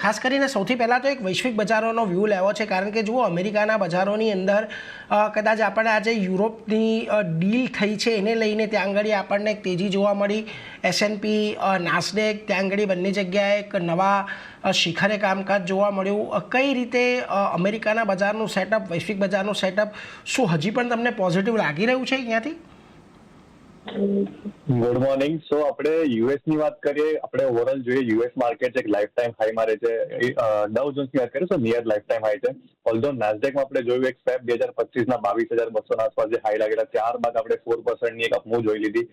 ખાસ કરીને સૌથી પહેલાં તો એક વૈશ્વિક બજારોનો વ્યૂ લેવો છે, કારણ કે જુઓ અમેરિકાના બજારોની અંદર કદાચ આપણને આજે યુરોપની ડીલ થઈ છે એને લઈને ત્યાં આગળ આપણને એક તેજી જોવા મળી. S&P નાસ્ડેક ત્યાં આગળ બંને જગ્યાએ એક નવા શિખરે કામકાજ જોવા મળ્યું. કઈ રીતે અમેરિકાના બજારનું સેટઅપ, વૈશ્વિક બજારનું સેટઅપ, શું હજી પણ તમને પોઝિટિવ લાગી રહ્યું છે અહીંયાથી? Good morning. સો આપણે યુએસ ની વાત કરીએ, આપણે ઓવરઓલ જોઈએ યુએસ માર્કેટ એક લાઈફ ટાઈમ હાઈ મારે છે. ડાઉ જોન્સ ની વાત કરીએ તો નિયર લાઈફ ટાઈમ હાઈ છે. ઓલ્ધો નાસ્ડેકમાં આપણે જોયું એક ફેબ 2025 22,200 આસપાસ જે હાઈ લાગેલા, ત્યારબાદ આપણે 4% ની એક અપમૂવ જોઈ લીધી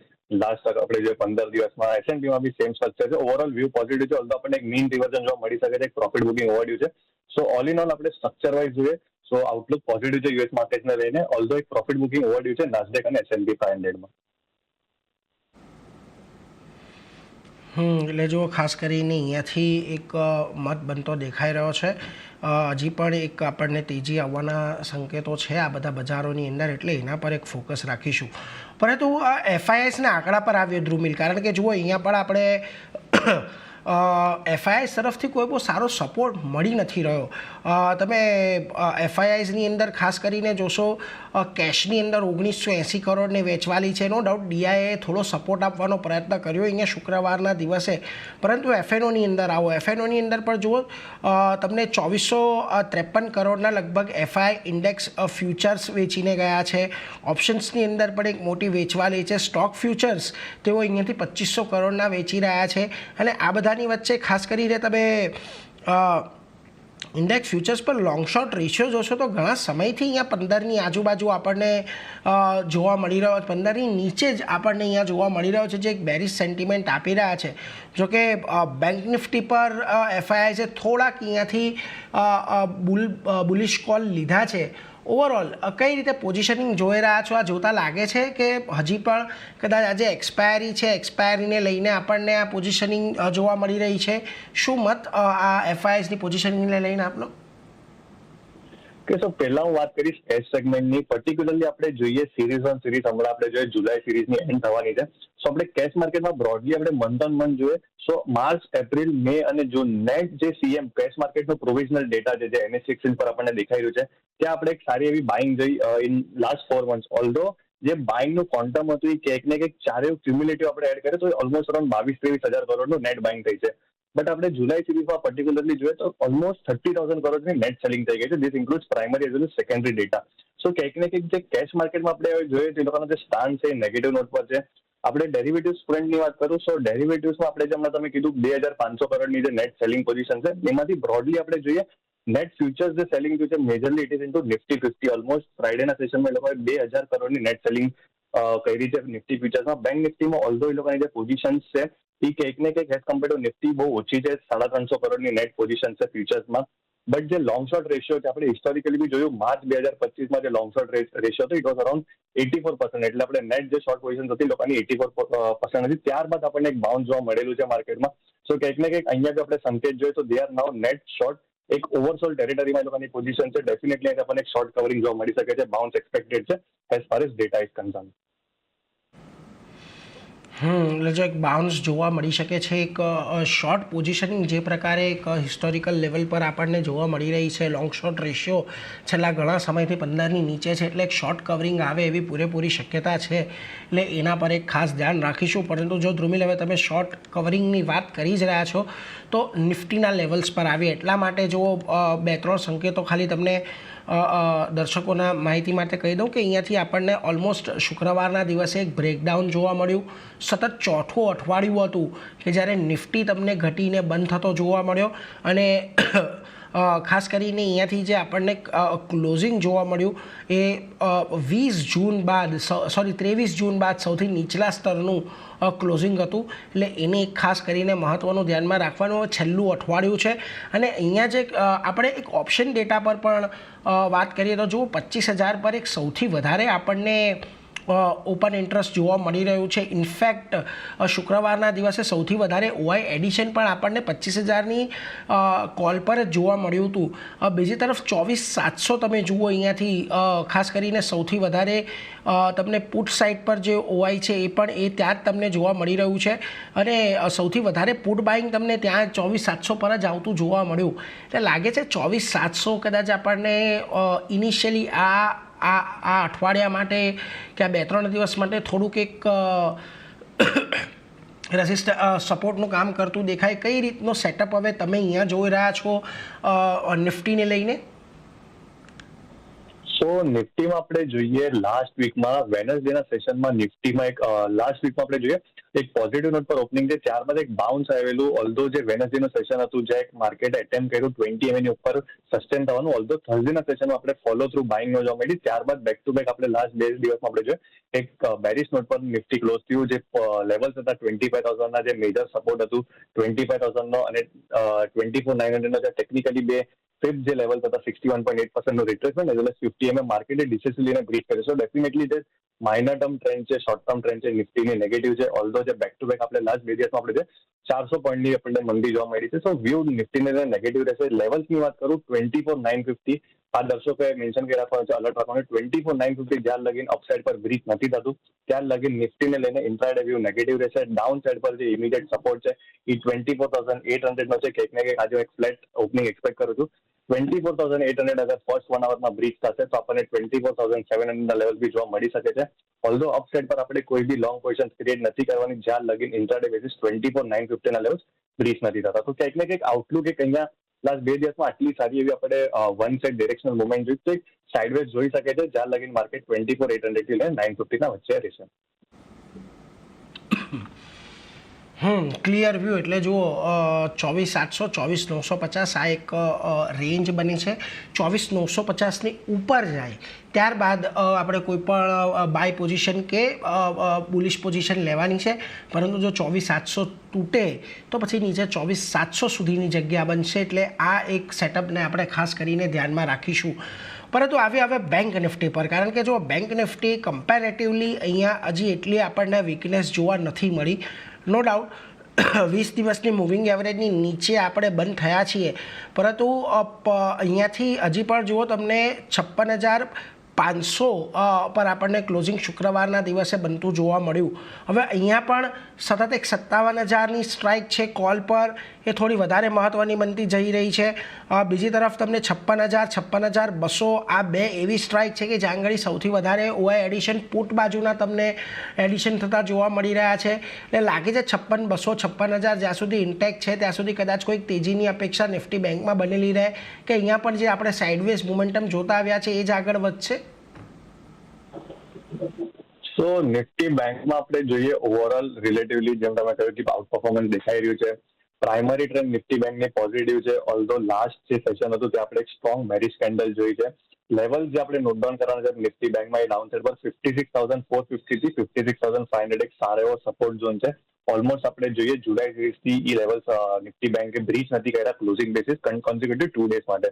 લાસ્ટ આપણે જે 15 દિવસમાં. S&P માં બી સેમ સ્ટ્રક્ચર છે. ઓવરઓલ વ્યૂ પોઝિટિવ છે, ઓલ્ધો આપણને એક મીન રિવર્ઝન જોવા મળી શકે છે, એક પ્રોફિટ બુકિંગ ઓવરડ્યુ છે. સો ઓલ ઇન ઓલ આપણે સ્ટ્રક્ચર વાઇઝ જોઈએ સો આઉટલુક પોઝિટિવ છે યુએસ માર્કેટને લઈને, ઓલ્ધો એક પ્રોફિટ બુકિંગ ઓવરડ્યુ છે નાસ્ડેક અને S&P 500 માં. એટલે જો ખાસ કરીને અહીંયાથી એક મત બનતો દેખાઈ રહ્યો છે. હજી પણ એક આપણને તેજી આવવાના સંકેતો છે આ બધા બજારોની અંદર, એટલે એના પર એક ફોકસ રાખીશું. પરંતુ FISના આંકડા પર આવ્યો ધ્રુમિલ, કારણ કે જુઓ અહીંયા પણ આપણે FIS તરફથી કોઈ બહુ સારો સપોર્ટ મળી નથી રહ્યો. તમે FISની અંદર ખાસ કરીને જોશો કેશની અંદર 1980 કરોડને વેચવાલી છે. નો ડાઉટ DIAએ થોડો સપોર્ટ આપવાનો પ્રયત્ન કર્યો અહીંયા શુક્રવારના દિવસે, પરંતુ FNOની અંદર આવો, FNOની અંદર પણ જુઓ તમને 2453 કરોડના લગભગ FI ઇન્ડેક્સ ફ્યુચર્સ વેચીને ગયા છે. ઓપ્શન્સની અંદર પણ એક મોટી વેચવાલી છે. સ્ટોક ફ્યુચર્સ તેઓ અહીંયાથી 2500 કરોડના વેચી રહ્યા છે. અને આ બધાની વચ્ચે ખાસ કરીને તમે ઇન્ડેક્સ ફ્યુચર્સ પર લોંગ શોર્ટ રેશિયો જોશો તો ઘણા સમયથી અહીંયા 15ની આજુબાજુ આપણને જોવા મળી રહ્યો, 15ની નીચે જ આપણને અહીંયા જોવા મળી રહ્યો છે, જે એક બેરિશ સેન્ટિમેન્ટ આપી રહ્યા છે. જોકે બેંક નિફ્ટી પર FISએ થોડાક અહીંયાથી બુલિશ કોલ લીધા છે. ઓવરઓલ કઈ રીતે પોઝિશનિંગ જોઈ રહ્યા છો? આ જોતા લાગે છે કે હજી પણ કદાચ આજે એક્સપાયરી છે, એક્સપાયરીને લઈને આપણને આ પોઝિશનિંગ જોવા મળી રહી છે? શું મત આ FISની પોઝિશનિંગને લઈને આપનો? કે સો પહેલા હું વાત કરીશ કેશ સેગમેન્ટની. પર્ટિક્યુલરલી આપણે જોઈએ સિરીઝ ઓન સિરીઝ, હમણાં આપણે જોઈએ જુલાઈ સિરીઝની એન્ડ થવાની છે. સો આપણે કેશ માર્કેટમાં બ્રોડલી આપણે મંથ ઓન મંથ જોઈએ સો માર્ચ, એપ્રિલ, મે અને જૂન નેટ જે CM કેશ માર્કેટનો પ્રોવિઝનલ ડેટા છે જે NSE એક્સચેન્જ પર આપણને દેખાઈ રહ્યું છે, ત્યાં આપણે એક સારી એવી બાઇંગ જોઈ ઇન લાસ્ટ 4 months. ઓલ્ધો જે બાઇંગનું ક્વોન્ટમ હતું એ ક્યાંક ને ક્યાંક ચારેય ક્યુમ્યુલેટિવ આપણે એડ કરીએ તો ઓલમોસ્ટ અરાઉન્ડ 22-23 હજાર કરોડનું નેટ બાઇંગ થઈ છે. બટ આપણે જુલાઈ સિરીઝમાં પર્ટિક્યુલરલી જોઈએ તો ઓલમોસ્ટ 30,000 કરોડની નેટ સેલિંગ થઈ ગઈ છે. This includes primary as well as secondary data. So ક્યાંક ને ક્યાંક જે કેશ માર્કેટમાં આપણે જોઈએ તો એ લોકોનો જે સ્ટાન્સ છે નેગેટિવ નોટ પર છે. આપણે ડેરિવેટિવ્સ ફ્રન્ટની વાત કરું સો ડેરિવેટિવ્સમાં આપણે જે હમણાં તમે કીધું 2,500 કરોડની જે નેટ સેલિંગ પોઝિશન છે, એમાંથી બ્રોડલી આપણે જોઈએ નેટ ફ્યુચર્સ જે સેલિંગ થયું છે majorly it is into Nifty 50. Almost ફ્રાઇડેના સેશનમાં એ લોકોએ 2,000 કરોડની નેટ સેલિંગ કરી છે નિફ્ટી ફ્યુચર્સમાં. બેંક નિફ્ટીમાં ઓલ્ધો એ લોકોની જે પોઝિશન્સ છે એ કંઈક ને કંઈક એઝ કમ્પેર ટુ નિફ્ટી બહુ ઓછી છે, 350 કરોડની નેટ પોઝિશન છે ફ્યુચર્સમાં. બટ જે લોંગ શોર્ટ રેશિયો છે આપણે હિસ્ટોરિકલી બી જોયું માર્ચ 2025માં જે લોંગ શોર્ટ રેશિયો હતો ઇટ વોઝ અરાઉન્ડ 84%. એટલે આપણે નેટ જે શોર્ટ પોઝિશન હતી લોકોની 84% હતી. ત્યારબાદ આપણને એક બાઉન્સ જોવા મળેલું છે માર્કેટમાં. સો કંઈક ને કંઈક અહીંયા જો આપણે સંકેત જોઈએ તો they are now net short એક ઓવરસોલ્ડ ટેરિટરીમાં લોકોની પોઝિશન છે. ડેફિનેટલી આપણને એક શોર્ટ કવરિંગ જોવા મળી શકે છે. બાઉન્સ એક્સપેક્ટેડ છે as far as data is concern. એટલે જો એક બાઉન્સ જોવા મળી શકે છે, એક શોર્ટ પોઝિશનિંગ જે પ્રકારે એક હિસ્ટોરિકલ લેવલ પર આપણને જોવા મળી રહી છે, લોંગ શોર્ટ રેશિયો છેલ્લા ઘણા સમયથી 15ની નીચે છે, એટલે એક શોર્ટ કવરિંગ આવે એવી પૂરેપૂરી શક્યતા છે. એટલે એના પર એક ખાસ ધ્યાન રાખીશું. પરંતુ જો ધ્રુમિલ હવે તમે શોર્ટ કવરિંગની વાત કરી જ રહ્યા છો તો નિફ્ટીના લેવલ્સ પર આવીએ, એટલા માટે જો 2-3 સંકેતો ખાલી તમને દર્શકોના માહિતી માટે કહી દઉં કે અહીંયાથી આપણને ઓલમોસ્ટ શુક્રવારના દિવસે એક બ્રેકડાઉન જોવા મળ્યું. સતત ચોથું અઠવાડિયું હતું કે જ્યારે નિફ્ટી તમને ઘટીને બંધ થતો જોવા મળ્યો અને ખાસ કરીને અહીંયાથી જે આપણને ક્લોઝિંગ જોવા મળ્યું એ 23 જૂન બાદ સૌથી નીચલા સ્તરનું ક્લોઝિંગ હતું. એટલે એને ખાસ કરીને મહત્ત્વનું ધ્યાનમાં રાખવાનું છેલ્લું અઠવાડિયું છે. અને અહીંયા જે આપણે એક ઓપ્શન ડેટા પર પણ વાત કરીએ તો જુઓ 25,000 પર એક સૌથી વધારે આપણને ઓપન ઇન્ટરેસ્ટ જોવા મળી રહ્યું છે. ઇનફેક્ટ શુક્રવારના દિવસે સૌથી વધારે ઓઆઈ એડિશન પણ આપણને 25,000ની કોલ પર જ જોવા મળ્યું હતું. બીજી તરફ 24,700 તમે જુઓ અહીંયાથી ખાસ કરીને સૌથી વધારે તમને પુટ સાઇડ પર જે ઓઆઈ છે એ પણ એ ત્યાં જ તમને જોવા મળી રહ્યું છે અને સૌથી વધારે પુટ બાઇંગ તમને ત્યાં 24,700 પર જ આવતું જોવા મળ્યું. એટલે લાગે છે 24,700 કદાચ આપણને ઇનિશિયલી આ અઠવાડિયા માટે કે આ 2-3 દિવસ માટે થોડુંક એક સપોર્ટનું કામ કરતું દેખાય. કઈ રીતનો સેટઅપ હવે તમે અહીંયા જોઈ રહ્યા છો નિફ્ટીને લઈને? સો નિફ્ટીમાં આપણે જોઈએ લાસ્ટ વીકમાં વેનસડેના સેશનમાં નિફ્ટીમાં એક લાસ્ટ વીકમાં આપણે જોઈએ એક પોઝિટિવ નોટ પર ઓપનિંગ છે, ત્યારબાદ એક બાઉન્સ આવેલું. ઓલ્ધો જે વેનસડેનું સેશન હતું જ્યાં એક માર્કેટ એટેમ્પ કર્યું 20 ની ઉપર સસ્ટેન થવાનું, ઓલ્ધો થર્સડેના સેશનમાં આપણે ફોલો થ્રુ બાઇંગ નો જોવા મળી. ત્યારબાદ બેક ટુ બેક આપણે લાસ્ટ 2 દિવસમાં આપણે જોઈએ એક બેરિશ નોટ પર નિફ્ટી ક્લોઝ થયું. જે લેવલ્સ હતા 25,000ના જે મેજર સપોર્ટ હતું 25,000નો અને 24,900નો જે ટેકનિકલી બે ફિફ્થ જે લેવલ હતા 61.8%નું રિટ્રેસમેન્ટ એઝ વેલ એઝ 50 માર્કેટે ડિસિસિવલીને બ્રીચ કર્યું. સો ડેફિનેટલી જે માઇનર ટર્મ ટ્રેન્ડ છે, શોર્ટ ટર્મ ટ્રેન્ડ છે નિફ્ટીની નેગેટિવ છે. ઓલ્ધો જે બેક ટુ બેક આપણે લાસ્ટ 2 દિવસમાં આપણે 400 પોઈન્ટની આપણને મંદી જોવા મળી છે. સો વ્યૂ નિફ્ટીને નેગેટિવ રહેશે. લેવલ્સની વાત કરું 24,950 આ દર્શકોએ મેન્શન કરી રાખવાનું છે, અલર્ટ રાખવાનું. 24,950 જ્યાં લગીન અપસાઇડ પર બ્રીચ નથી થતું ત્યાં લગીન નિફ્ટીને લઈને ઇન્ટ્રાડે વ્યૂ નેગેટિવ રહેશે. ડાઉન સાઇડ પર જે ઇમિડિયેટ સપોર્ટ છે એ 24,800નો છે. કંઈક ને કંઈક આજે એક ફ્લેટ ઓપનિંગ એક્સપેક્ટ કરું છું. 24,800 અગર ફર્સ્ટ 1 આવરમાં બ્રીચ થશે તો આપણને 24,700ના લેવલ બી જોવા મળી શકે છે. ઓલ્ધો અપસાઇડ પર આપણે કોઈ બી લોંગ પોઝિશન ક્રિએટ નથી કરવાની જ્યાં લગીન ઇન્ટ્રાડે બેસિસ 24,950ના લેવલ્સ બ્રીચ નથી થતા. તો કંઈક ને કંઈક આઉટલુક એક અહીંયા લાસ્ટ 2 દિવસમાં આટલી સારી એવી આપણે વન સાઇડ ડિરેક્શનલ મુવમેન્ટ જોઈ તો સાઇડવેઝ જોઈ શકે છે જ્યાં લગીન માર્કેટ 24,800 થી લઈને 950ના વચ્ચે રહેશે. ક્લિયર વ્યૂ એટલે જુઓ 24,700 24,950 આ એક રેન્જ બની છે. 24,950ની ઉપર જાય ત્યારબાદ આપણે કોઈ પણ બાય પોઝિશન કે બુલિશ પોઝિશન લેવાની છે. પરંતુ જો 24,700 તૂટે તો પછી નીચે 24,700 સુધીની જગ્યા બનશે. એટલે આ એક સેટઅપને આપણે ખાસ કરીને ધ્યાનમાં રાખીશું. પરંતુ હવે બેંક નિફ્ટી પર, કારણ કે જો બેંક નિફ્ટી કમ્પેરેટિવલી અહીંયા હજી એટલી આપણને વીકનેસ જોવા નથી મળી. નો ડાઉટ 20 દિવસની મૂવિંગ એવરેજની નીચે આપણે બંધ થયા છીએ, પરંતુ અહીંયાથી હજી પણ જુઓ તમને 56,500 પર આપણને ક્લોઝિંગ શુક્રવારના દિવસે બનતું જોવા મળ્યું. હવે અહીંયા પણ સતત એક 57,000ની સ્ટ્રાઇક છે કોલ પર, એ થોડી વધારે મહત્ત્વની બનતી જઈ રહી છે. બીજી તરફ તમને 56,000 56,200 આ બે એવી સ્ટ્રાઇક છે કે જ્યાં આગળ સૌથી વધારે ઓઆઈ એડિશન પુટ બાજુના તમને એડિશન થતા જોવા મળી રહ્યા છે. એટલે લાગે છે 56,200 56,000 જ્યાં સુધી ઇન્ટેક છે ત્યાં સુધી કદાચ કોઈક તેજીની અપેક્ષા નિફ્ટી બેંકમાં બનેલી રહે કે અહીંયા પણ જે આપણે સાઇડવેઝ મોમેન્ટમ જોતા આવ્યા છે એ જ આગળ વધશે. સો નિફ્ટી બેંકમાં આપણે જોઈએ ઓવરઓલ રિલેટિવલી જેમ તમે કહ્યું કે આઉટ પરફોર્મન્સ દેખાઈ રહ્યું છે. પ્રાઇમરી ટ્રેન્ડ નિફ્ટી બેંકની પોઝિટિવ છે. ઓલ્ધો લાસ્ટ જે સેશન હતું ત્યાં આપણે એક સ્ટ્રોંગ બેરિશ કેન્ડલ જોઈ છે. લેવલ જે આપણે નોટ ડાઉન કરવાના છે નિફ્ટી બેંકમાં એ ડાઉન સાઇડ પર 56,450 થી 56,500 એક સારો એવો સપોર્ટ ઝોન છે. ઓલમોસ્ટ આપણે જોઈએ જુલાઈ સિરીઝથી એ લેવલ્સ નિફ્ટી બેંકે બ્રીચ નથી કર્યા ક્લોઝિંગ બેસિસ કોન્સિક્યુટિવ 2 ડેઝ માટે.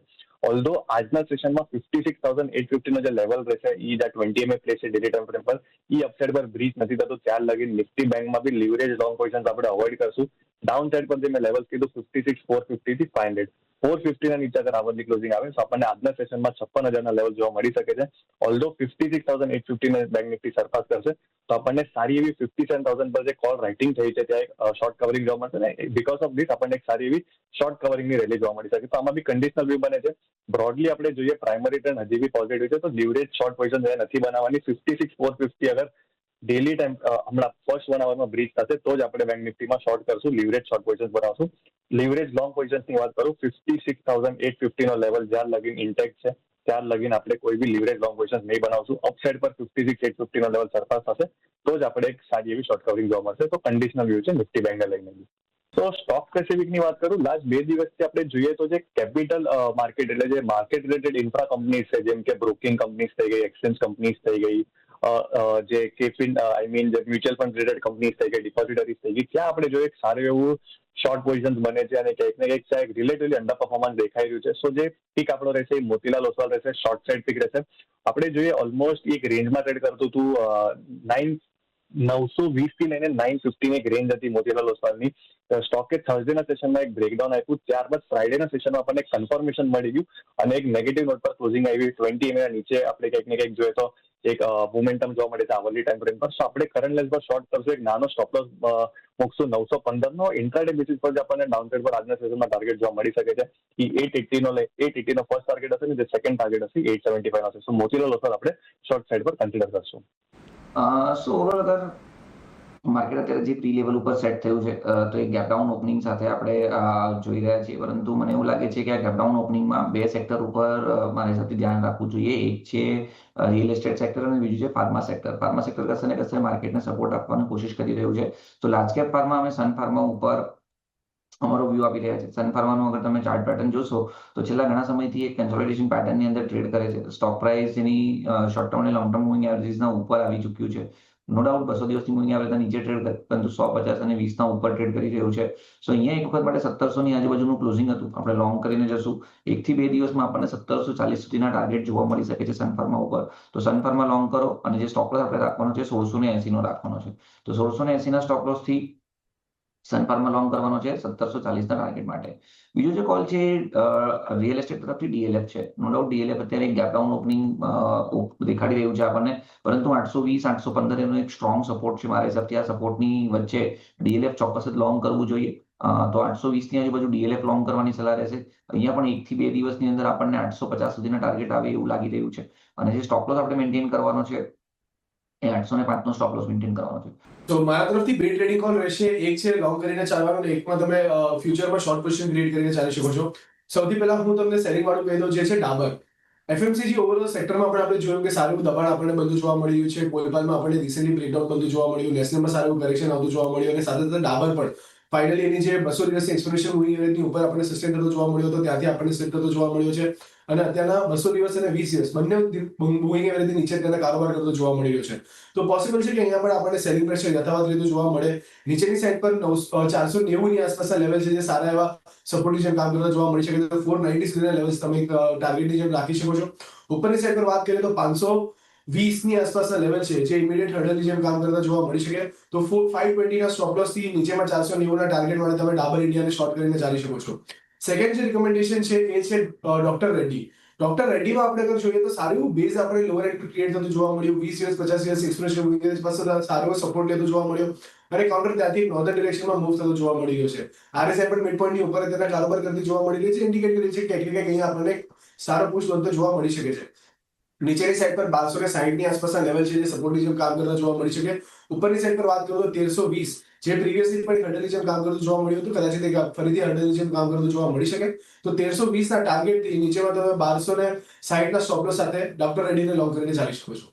ઓલ્ધો આજના સેશનમાં 56,850નો જે લેવલ રહેશે એ જે 20 MA પ્લેસ છે ડેલી ટાઈમ ફ્રેમ પર એ અપસાઇડ પર બ્રીચ નથી થતો ત્યાર લગી નિફ્ટી બેંકમાં બી લીવરેજ લોંગ પોઝિશન આપણે અવોઇડ કરશું. ડાઉન સાઇડ પર જે મેં લેવલ કીધું 56,450 થી 500 450ના નીચે અગર આવરની ક્લોઝિંગ આવે તો આપણને આજના સેશનમાં 56,000ના લેવલ જોવા મળી શકે છે. ઓલ્ધો 56,850 બેંક નિફ્ટી સરપાસ કરશે તો આપણને સારી એવી 57,000 પર જે કોલ રાઇટિંગ થઈ છે ત્યાં એક શોર્ટ કવરિંગ જોવા મળશે ને બીકોઝ ઓફ ધીસ આપણને એક સારી એવી શોર્ટ કવરિંગની રેલી જોવા મળી શકે. તો આમાં બી કન્ડિશનલ વ્યૂ બને છે. બ્રોડલી આપણે જોઈએ પ્રાઇમરી ટ્રેન્ડ હજી બી પોઝિટિવ છે તો લીવરેજ શોર્ટ પોઝિશન નથી બનાવવાની. 56,450 અગર ડેલી ટાઈમ હમણાં ફર્સ્ટ 1 આવરમાં બ્રીચ થશે તો જ આપણે બેંક નિફ્ટીમાં શોર્ટ કરશું, લીવરેજ શોર્ટ પોઝિશન બનાવશું. લીવરેજ લોંગ પોઝિશનની વાત કરું 56,850નો લેવલ જ્યાં લગીન ઇન્ટેક્ટ છે ત્યાર લગીન આપણે કોઈ બી લીવરેજ લોંગ પોઝિશન નહીં બનાવશું. અપસાઇડ પર 56,850નો લેવલ સરપાસ થશે તો જ આપણે એક સારી એવી શોર્ટ કવરિંગ જોવા મળશે. તો કન્ડિશનલ વ્યૂ છે નિફ્ટી બેંકને લઈને. તો સ્ટોક સ્પેસિફિકની વાત કરું લાસ્ટ 2 દિવસથી આપણે જોઈએ તો જે કેપિટલ માર્કેટ એટલે જે માર્કેટ રિલેટેડ ઇન્ફ્રા કંપનીઝ છે જેમ કે બ્રોકિંગ કંપનીઝ થઈ ગઈ, એક્સચેન્જ કંપનીઝ થઈ ગઈ, જે કેફિન જે મ્યુચ્યુઅલ ફંડ રિલેટેડ કંપનીઝ થઈ ગઈ, ડિપોઝિટરીઝ થઈ ગઈ, ત્યાં આપણે જોઈએ સારું એવું શોર્ટ પોઝિશન બને છે અને ક્યાંક ને ક્યાંક રિલેટિવલી અંડર પરફોર્મન્સ દેખાઈ રહ્યું છે. સો જે પીક આપણો રહેશે એ મોતીલાલ ઓસ્વાલ રહેશે, શોર્ટ સાઇડ પીક રહેશે. આપણે જોઈએ ઓલમોસ્ટ એક રેન્જમાં ટ્રેડ કરતું હતું 920 થી લઈને 950 એક રેન્જ હતી મોતીલાલ ઓસ્વાલની. સ્ટોકે થર્સડેના સેશનમાં એક બ્રેકડાઉન આપ્યું, ત્યારબાદ ફ્રાઇડેના સેશનમાં આપણને કન્ફર્મેશન મળી ગયું અને એક નેગેટિવ નોટ પર ક્લોઝિંગ આવી. 20 EMA નીચે આપણે ક્યાંક ને ક્યાંક જોઈએ તો એક મોમેન્ટમ જોવા મળે છે આવર્લી ટાઈમ ફ્રેમ પર. સો આપણે કરંટ લેવલ પર શોર્ટ કરશું, એક નાનો સ્ટોપ લોસ મૂકશું 915 નો. ઇન્ટ્રાડે બેસિસ પર આપણને ડાઉનસાઇડ પર આજના સેશનમાં ટાર્ગેટ જોવા મળી શકે છે. એ 880 નો ફર્સ્ટ ટાર્ગેટ હશે ને જે સેકન્ડ ટાર્ગેટ હશે 875 હશે. સો મોતીલાલ ઓસ્વાલ આપણે શોર્ટ સાઇડ પર કન્સિડર કરશું. સો ઓવરઓલ અગર માર્કેટ અત્યારે જે પ્રી લેવલ ઉપર સેટ થયું છે તો એક ગેપ ડાઉન ઓપનિંગ સાથે આપણે જોઈ રહ્યા છીએ, પરંતુ મને એવું લાગે છે કે આ ગેપ ડાઉન ઓપનિંગમાં બે સેક્ટર ઉપર મારા હિસાબથી ધ્યાન રાખવું જોઈએ. એક છે રિયલ એસ્ટેટ સેક્ટર અને બીજું છે ફાર્મા સેક્ટર. ફાર્મા સેક્ટર કશે ને કશે માર્કેટને સપોર્ટ આપવાની કોશિશ કરી રહ્યું છે. તો લાર્જ કેપ ફાર્મા અમે સન ફાર્મા ઉપર અમારો વ્યૂ આપી રહ્યા છે. સન ફાર્માનું અગર તમે ચાર્ટ પેટર્ન જોશો તો છેલ્લા ઘણા સમયથી એક કન્સોલિડેશન પેટર્નની અંદર ટ્રેડ કરે છે. સ્ટોક પ્રાઇસ એની શોર્ટ ટર્મ અને લોંગ ટર્મ મૂવિંગ એવરેજીસના ઉપર આવી ચૂક્યું છે. નો ડાઉટ 200 દિવસની મૂવિંગ એવરેજના નીચે ટ્રેડ કરે, પરંતુ 150 અને 20 ના ઉપર ટ્રેડ કરી રહ્યું છે. સો અહીંયા એક વખત માટે 1700 ની આજુબાજુનું ક્લોઝિંગ હતું. આપણે લોંગ કરીને જશું, 1 થી 2 દિવસમાં આપણને 1740 સુધીના ટાર્ગેટ જોવા મળી શકે છે સન ફાર્મા ઉપર. તો સન ફાર્મા લોંગ કરો અને જે સ્ટોપ લોસ આપણે રાખવાનો છે 1680 નો રાખવાનો છે. તો 1680 ના સ્ટોપ લોસ થી સન ફાર્મા લોંગ કરવાનો છે 1740 ના ટાર્ગેટ માટે. બીજો જે કોલ છે રિયલ એસ્ટેટ તરફથી ડીએલએફ છે. નો ડાઉટ ડીએલએફ અત્યારે એક ગેપ ડાઉન ઓપનિંગ દેખાડી રહ્યું છે આપણને, પરંતુ 820 815 એનો એક સ્ટ્રોંગ સપોર્ટ છે. મારા હિસાબથી આ સપોર્ટની વચ્ચે ડીએલએફ ચોક્કસ જ લોંગ કરવું જોઈએ. તો 820 ની આજુબાજુ ડીએલએફ લોંગ કરવાની સલાહ રહેશે. અહીંયા પણ 1 થી 2 દિવસની અંદર આપણને 850 સુધીના ટાર્ગેટ આવે એવું લાગી રહ્યું છે. અને જે સ્ટોપ લોસ આપણે મેન્ટેન કરવાનો છે એ 805 નો સ્ટોપ લોસ મેન્ટેન કરવાનો છે. તો મારા તરફથી બે ટ્રેડિંગ કોલ રહેશે. એક છે લોંગ કરીને ચાલવાનો અને એકમાં તમે ફ્યુચરમાં શોર્ટ પોઝિશન ક્રિએટ કરીને ચાલી શકો છો. સૌથી પહેલા હું તમને સેલિંગ વાળું કહી દઉં, જે છે ડાબર. એફએમસીજી ઓવરઓલ સેક્ટરમાં પણ આપણે જોયું કે સારું દબાણ આપણને બધું જોવા મળી રહ્યું છે. પોલપાલમાં આપણને રિસેન્ટલી બ્રેકડાઉન બધું જોવા મળ્યું, નેશનલમાં સારું કરેક્શન આવતું જોવા મળ્યું અને સાથે સાથે ડાબર પણ ફાઇનલી એની જે 200 દિવસની એક્સપોનેન્શિયલ મૂવિંગ એવરેજની ઉપર આપણને સસ્ટેન થતો જોવા મળ્યો હતો, ત્યાંથી આપણને સ્ટેપ થતો જોવા મળ્યો છે. અને અત્યારના 200 દિવસ અને 20 દિવસ બંને મૂવિંગ એવરેજની નીચે અત્યારે કારોબાર કરતો જોવા મળી રહ્યો છે. તો પોસિબલ છે કે અહીંયા પણ આપણને સેલિંગ પ્રેશર યથાવત રહેતું જોવા મળે. નીચેની સાઈડ પર 490 ની આસપાસના લેવલ છે જે સારા એવા સપોર્ટની જેમ કામ કરતા જોવા મળી શકે. તો 490 સુધીના લેવલ્સ તમે ટાર્ગેટની જેમ રાખી શકો છો. ઉપરની સાઈડ પર વાત કરીએ તો 520 ની આસપાસના લેવલ છે જે ઇમિડિયેટ હર્ડલની જેમ કામ કરતા જોવા મળી શકે. તો 520 ના સ્ટોપ લોસ થી નીચેમાં 490 ના ટાર્ગેટ માટે તમે ડાબર ઇન્ડિયાને શોર્ટ કરીને ચાલી શકો છો. સેકન્ડ જે રિકમેન્ડેશન છે એ છે ડોક્ટર રેડ્ડી. ડોક્ટર રેડ્ડીમાં આપણે અગર જોઈએ તો સારું બેઝ આપણે લોઅર એન્ડ ક્રિએટ થતું જોવા મળ્યું. 20 દિવસ 50 દિવસ એક્સપ્રેશન મૂવીંગ પાસે સારો સપોર્ટ લેતો જોવા મળ્યો અને કાઉન્ટર ત્યાંથી નોર્ધન ડિરેક્શનમાં મૂવ થતો જોવા મળી રહ્યો છે. આરએસઆઈ પણ મિડ પોઈન્ટની ઉપર તેના કારોબાર કરતી જોવા મળી રહી છે. ઇન્ડિકેટ કરી છે કે ક્યાંક અહીંયા આપણને સારો પુશ બનતો જોવા મળી શકે છે. નીચેની સાઈડ પર 1260 ની આસપાસના લેવલ છે જે સપોર્ટની જેમ કામ કરતા જોવા મળી શકે. ઉપરની સાઈડ પર વાત કરું તો 1320 જે પ્રીવિયસલી પણ હર્ડલની જેમ કામ કરતું જોવા મળ્યું હતું, કદાચ તે ફરીથી હર્ડલની જેમ કામ કરતું જોવા મળી શકે. તો 1320 ના ટાર્ગેટ નીચેમાં તમે 1260 ના સ્ટોપ લોસ સાથે ડોક્ટર રેડ્ડીને લોંગ કરીને ચાલી શકો છો.